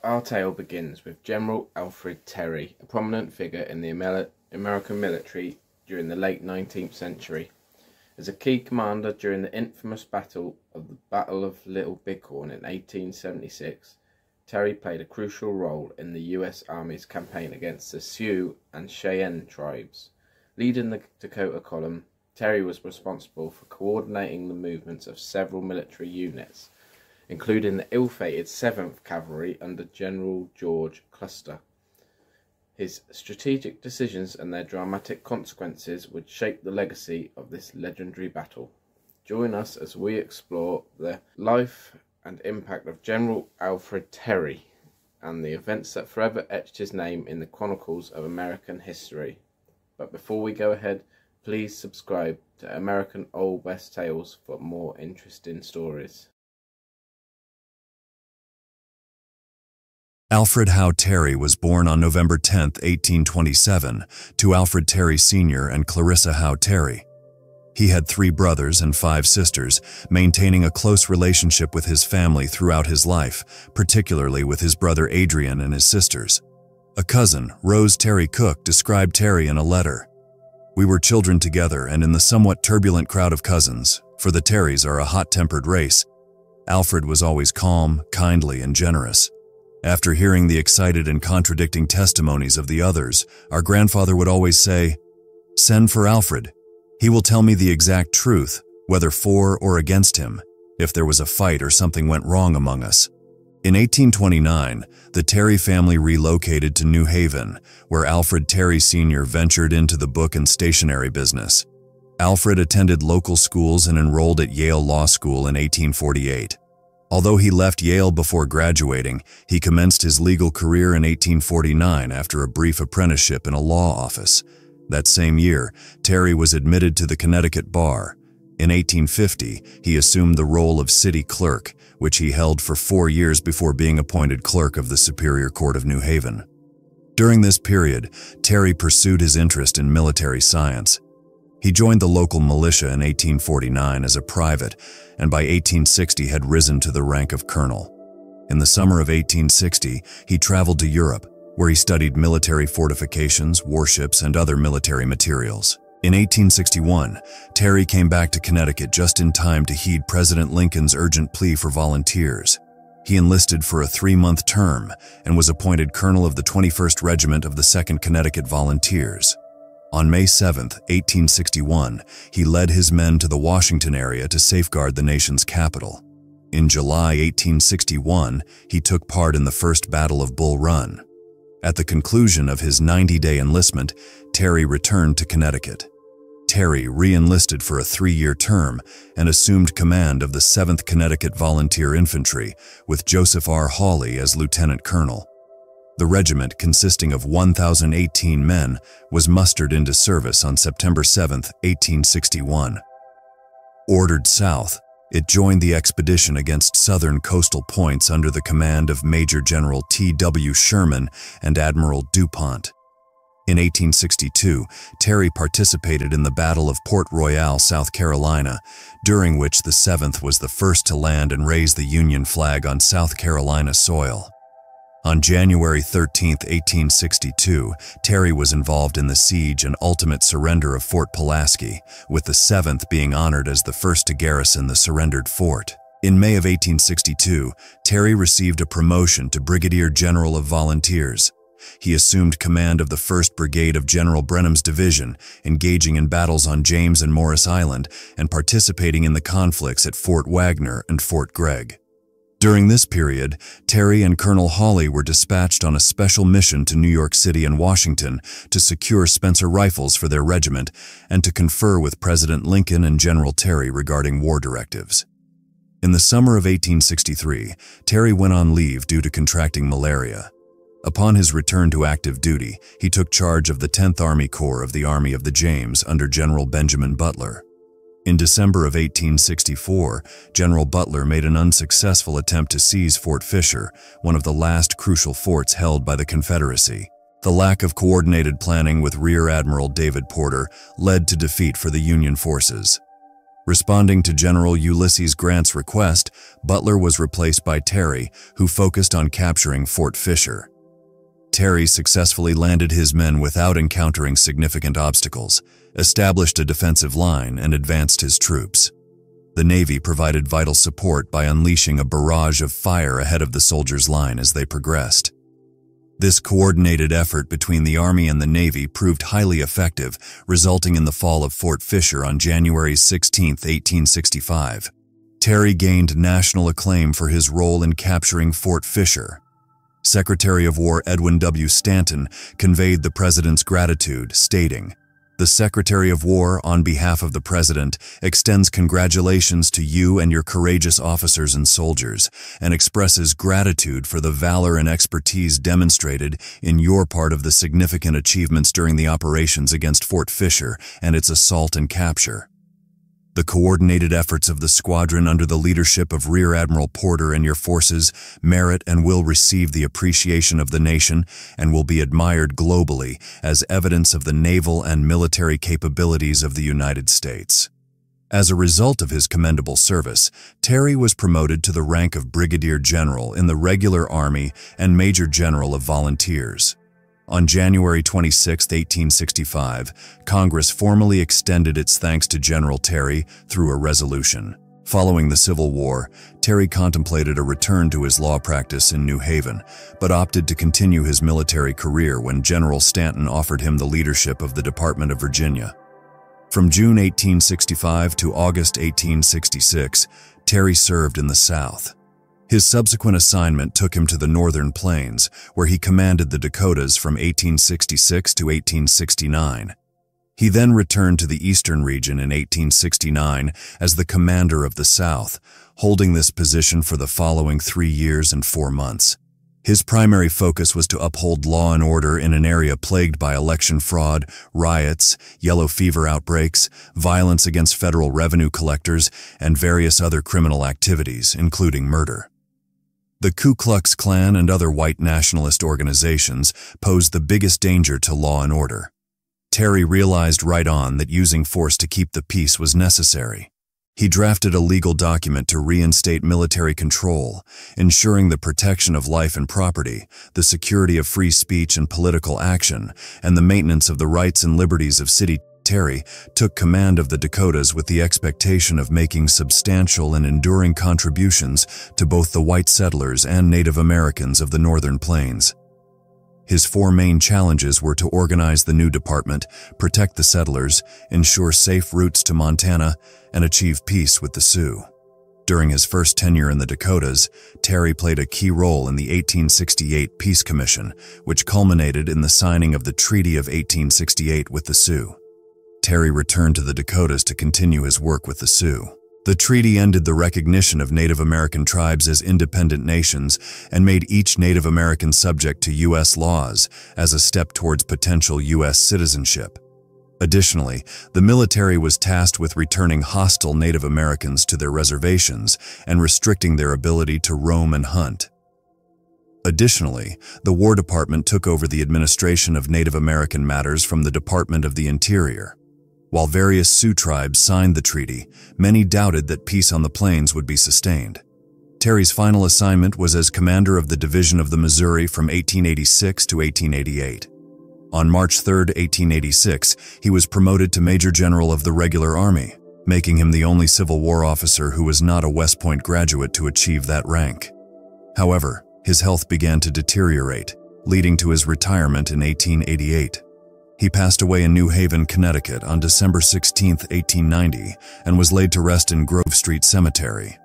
Our tale begins with General Alfred Terry, a prominent figure in the American military during the late 19th century. As a key commander during the infamous Battle of Little Bighorn in 1876, Terry played a crucial role in the U.S. Army's campaign against the Sioux and Cheyenne tribes. Leading the Dakota Column, Terry was responsible for coordinating the movements of several military units, including the ill-fated 7th Cavalry under General George Custer. His strategic decisions and their dramatic consequences would shape the legacy of this legendary battle. Join us as we explore the life and impact of General Alfred Terry and the events that forever etched his name in the chronicles of American history. But before we go ahead, please subscribe to American Old West Tales for more interesting stories. Alfred Howe Terry was born on November 10, 1827, to Alfred Terry Sr. and Clarissa Howe Terry. He had 3 brothers and 5 sisters, maintaining a close relationship with his family throughout his life, particularly with his brother Adrian and his sisters. A cousin, Rose Terry Cook, described Terry in a letter. "We were children together, and in the somewhat turbulent crowd of cousins, for the Terrys are a hot-tempered race, Alfred was always calm, kindly, and generous. After hearing the excited and contradicting testimonies of the others, our grandfather would always say, 'Send for Alfred. He will tell me the exact truth, whether for or against him, if there was a fight or something went wrong among us.'" In 1829, the Terry family relocated to New Haven, where Alfred Terry Sr. ventured into the book and stationery business. Alfred attended local schools and enrolled at Yale Law School in 1848. Although he left Yale before graduating, he commenced his legal career in 1849 after a brief apprenticeship in a law office. That same year, Terry was admitted to the Connecticut bar. In 1850, he assumed the role of city clerk, which he held for 4 years before being appointed clerk of the Superior Court of New Haven. During this period, Terry pursued his interest in military science. He joined the local militia in 1849 as a private, and by 1860 had risen to the rank of colonel. In the summer of 1860, he traveled to Europe, where he studied military fortifications, warships, and other military materials. In 1861, Terry came back to Connecticut just in time to heed President Lincoln's urgent plea for volunteers. He enlisted for a 3-month term and was appointed colonel of the 21st Regiment of the 2nd Connecticut Volunteers. On May 7, 1861, he led his men to the Washington area to safeguard the nation's capital. In July 1861, he took part in the First Battle of Bull Run. At the conclusion of his 90-day enlistment, Terry returned to Connecticut. Terry re-enlisted for a 3-year term and assumed command of the 7th Connecticut Volunteer Infantry, with Joseph R. Hawley as lieutenant colonel. The regiment, consisting of 1,018 men, was mustered into service on September 7, 1861. Ordered south, it joined the expedition against southern coastal points under the command of Major General T.W. Sherman and Admiral DuPont. In 1862, Terry participated in the Battle of Port Royal, South Carolina, during which the 7th was the first to land and raise the Union flag on South Carolina soil. On January 13, 1862, Terry was involved in the siege and ultimate surrender of Fort Pulaski, with the 7th being honored as the first to garrison the surrendered fort. In May of 1862, Terry received a promotion to Brigadier General of Volunteers. He assumed command of the 1st Brigade of General Brenham's division, engaging in battles on James and Morris Island and participating in the conflicts at Fort Wagner and Fort Gregg. During this period, Terry and Colonel Hawley were dispatched on a special mission to New York City and Washington to secure Spencer rifles for their regiment and to confer with President Lincoln and General Terry regarding war directives. In the summer of 1863, Terry went on leave due to contracting malaria. Upon his return to active duty, he took charge of the 10th Army Corps of the Army of the James under General Benjamin Butler. In December of 1864, General Butler made an unsuccessful attempt to seize Fort Fisher, one of the last crucial forts held by the Confederacy. The lack of coordinated planning with Rear Admiral David Porter led to defeat for the Union forces. Responding to General Ulysses Grant's request, Butler was replaced by Terry, who focused on capturing Fort Fisher. Terry successfully landed his men without encountering significant obstacles, established a defensive line, and advanced his troops. The Navy provided vital support by unleashing a barrage of fire ahead of the soldiers' line as they progressed. This coordinated effort between the Army and the Navy proved highly effective, resulting in the fall of Fort Fisher on January 16, 1865. Terry gained national acclaim for his role in capturing Fort Fisher. Secretary of War Edwin W. Stanton conveyed the president's gratitude, stating, "The Secretary of War, on behalf of the President, extends congratulations to you and your courageous officers and soldiers, and expresses gratitude for the valor and expertise demonstrated in your part of the significant achievements during the operations against Fort Fisher and its assault and capture. The coordinated efforts of the squadron under the leadership of Rear Admiral Porter and your forces merit and will receive the appreciation of the nation and will be admired globally as evidence of the naval and military capabilities of the United States." As a result of his commendable service, Terry was promoted to the rank of Brigadier General in the Regular Army and Major General of Volunteers. On January 26, 1865, Congress formally extended its thanks to General Terry through a resolution. Following the Civil War, Terry contemplated a return to his law practice in New Haven, but opted to continue his military career when General Stanton offered him the leadership of the Department of Virginia. From June 1865 to August 1866, Terry served in the South. His subsequent assignment took him to the Northern Plains, where he commanded the Dakotas from 1866 to 1869. He then returned to the Eastern region in 1869 as the commander of the South, holding this position for the following 3 years and 4 months. His primary focus was to uphold law and order in an area plagued by election fraud, riots, yellow fever outbreaks, violence against federal revenue collectors, and various other criminal activities, including murder. The Ku Klux Klan and other white nationalist organizations posed the biggest danger to law and order. Terry realized right on that using force to keep the peace was necessary. He drafted a legal document to reinstate military control, ensuring the protection of life and property, the security of free speech and political action, and the maintenance of the rights and liberties of city. Terry took command of the Dakotas with the expectation of making substantial and enduring contributions to both the white settlers and Native Americans of the Northern Plains. His 4 main challenges were to organize the new department, protect the settlers, ensure safe routes to Montana, and achieve peace with the Sioux. During his first tenure in the Dakotas, Terry played a key role in the 1868 Peace Commission, which culminated in the signing of the Treaty of 1868 with the Sioux. Terry returned to the Dakotas to continue his work with the Sioux. The treaty ended the recognition of Native American tribes as independent nations and made each Native American subject to U.S. laws as a step towards potential U.S. citizenship. Additionally, the military was tasked with returning hostile Native Americans to their reservations and restricting their ability to roam and hunt. Additionally, the War Department took over the administration of Native American matters from the Department of the Interior. While various Sioux tribes signed the treaty, many doubted that peace on the plains would be sustained. Terry's final assignment was as commander of the Division of the Missouri from 1886 to 1888. On March 3, 1886, he was promoted to Major General of the Regular Army, making him the only Civil War officer who was not a West Point graduate to achieve that rank. However, his health began to deteriorate, leading to his retirement in 1888. He passed away in New Haven, Connecticut on December 16, 1890, and was laid to rest in Grove Street Cemetery.